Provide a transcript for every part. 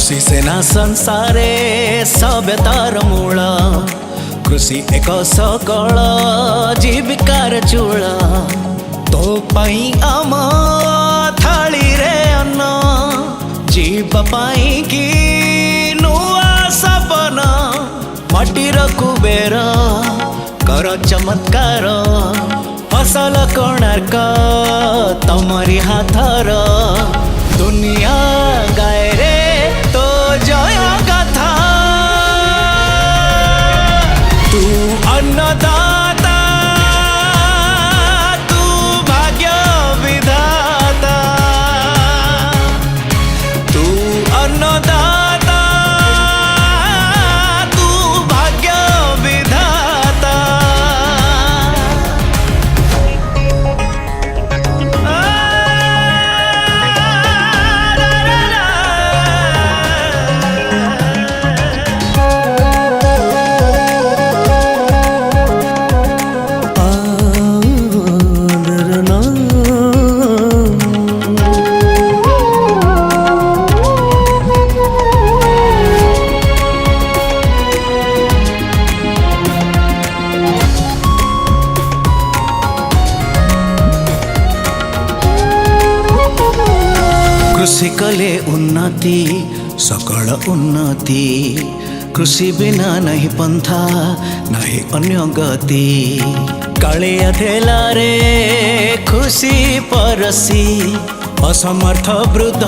कृषि सेना संसारे सभ्यतार मूल कृषि एक सकल जीविकार चूल तो पाई आम थाली रे अन्न जीव पाई की नुआ सपन मटीर कुबेर कर चमत्कार फसल कोणार्क तमरी हाथर दुनिया गाए रे तो जय गाथा तू अन्नदाता तू भाग्य विधाता तू अन्नदाता तू भाग्य विधाता कृषि कले उन्नति सकल उन्नति कृषि बिना नहीं पंथा नहीं अन्य गति कालिया धेला रे खुशी परसी असमर्थ वृद्ध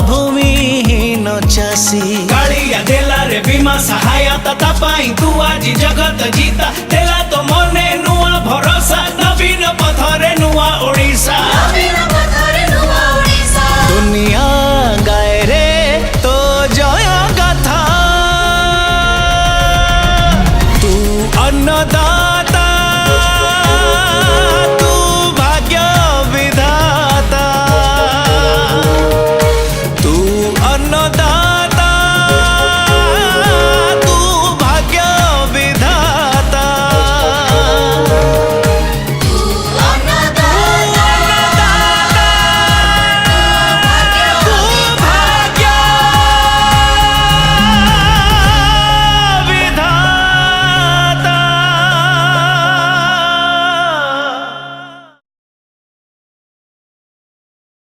भूमिहीन चाषी कालिया धेला रे बीमा सहायता तापाई तू आज जगत जीता देला तो मने नुआ भरोसा नवीन पथरे नुआ ओडी